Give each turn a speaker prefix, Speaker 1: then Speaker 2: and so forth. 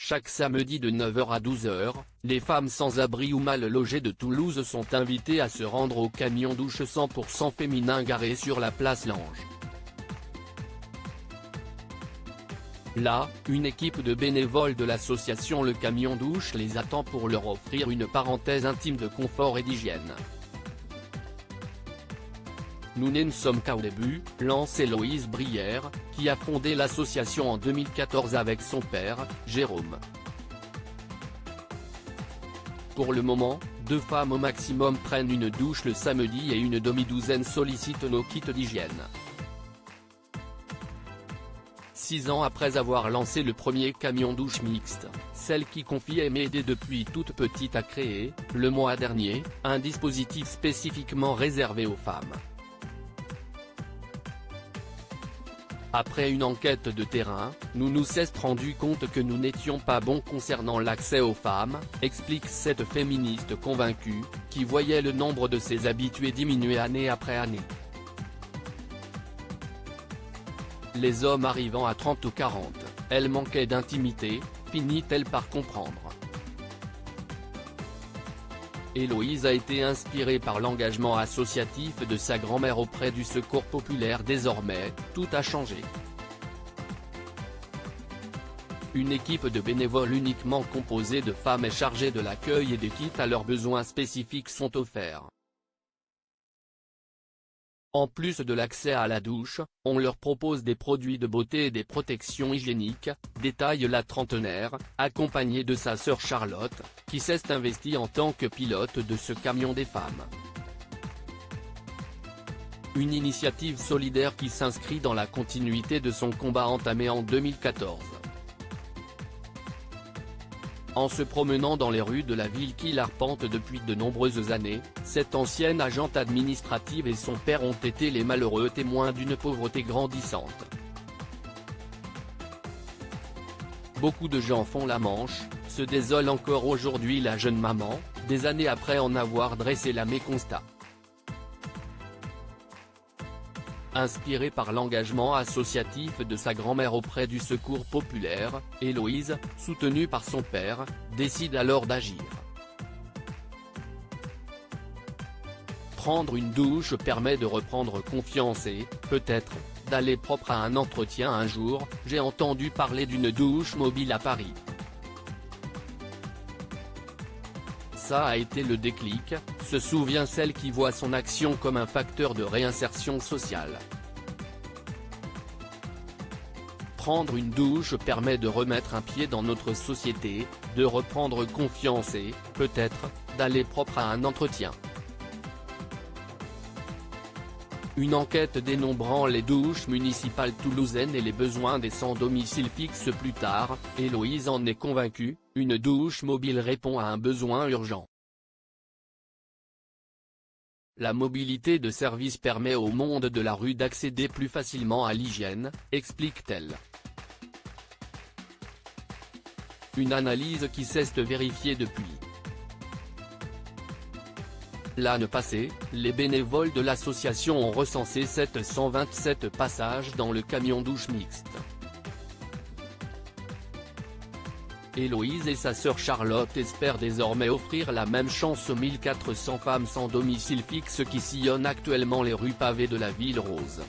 Speaker 1: Chaque samedi de 9h à 12h, les femmes sans abri ou mal logées de Toulouse sont invitées à se rendre au camion douche 100% féminin garé sur la place Lange. Là, une équipe de bénévoles de l'association Le Camion Douche les attend pour leur offrir une parenthèse intime de confort et d'hygiène. Nous ne sommes qu'au début, lance Héloïse Brière, qui a fondé l'association en 2014 avec son père, Jérôme. Pour le moment, 2 femmes au maximum prennent une douche le samedi et une demi-douzaine sollicitent nos kits d'hygiène. 6 ans après avoir lancé le premier camion douche mixte, celle qui confie m'aider depuis toute petite a créé, le mois dernier, un dispositif spécifiquement réservé aux femmes. Après une enquête de terrain, nous nous sommes rendu compte que nous n'étions pas bons concernant l'accès aux femmes, explique cette féministe convaincue, qui voyait le nombre de ses habitués diminuer année après année. Les hommes arrivant à 30 ou 40, elle manquait d'intimité, finit-elle par comprendre. Héloïse a été inspirée par l'engagement associatif de sa grand-mère auprès du Secours populaire. Désormais, tout a changé. Une équipe de bénévoles uniquement composée de femmes est chargée de l'accueil et des kits à leurs besoins spécifiques sont offerts. En plus de l'accès à la douche, on leur propose des produits de beauté et des protections hygiéniques, détaille la trentenaire, accompagnée de sa sœur Charlotte, qui s'est investie en tant que pilote de ce camion des femmes. Une initiative solidaire qui s'inscrit dans la continuité de son combat entamé en 2014. En se promenant dans les rues de la ville qu'il arpente depuis de nombreuses années, cette ancienne agente administrative et son père ont été les malheureux témoins d'une pauvreté grandissante. Beaucoup de gens font la manche, se désole encore aujourd'hui la jeune maman, des années après en avoir dressé la constat. Inspirée par l'engagement associatif de sa grand-mère auprès du Secours populaire, Héloïse, soutenue par son père, décide alors d'agir. Prendre une douche permet de reprendre confiance et, peut-être, d'aller propre à un entretien. Un jour, j'ai entendu parler d'une douche mobile à Paris. Ça a été le déclic, se souvient celle qui voit son action comme un facteur de réinsertion sociale. Prendre une douche permet de remettre un pied dans notre société, de reprendre confiance et, peut-être, d'aller propre à un entretien. Une enquête dénombrant les douches municipales toulousaines et les besoins des sans domicile fixe plus tard, Héloïse en est convaincue, une douche mobile répond à un besoin urgent. La mobilité de service permet au monde de la rue d'accéder plus facilement à l'hygiène, explique-t-elle. Une analyse qui s'est vérifiée depuis. L'année passée, les bénévoles de l'association ont recensé 727 passages dans le camion douche mixte. Héloïse et sa sœur Charlotte espèrent désormais offrir la même chance aux 1400 femmes sans domicile fixe qui sillonnent actuellement les rues pavées de la ville rose.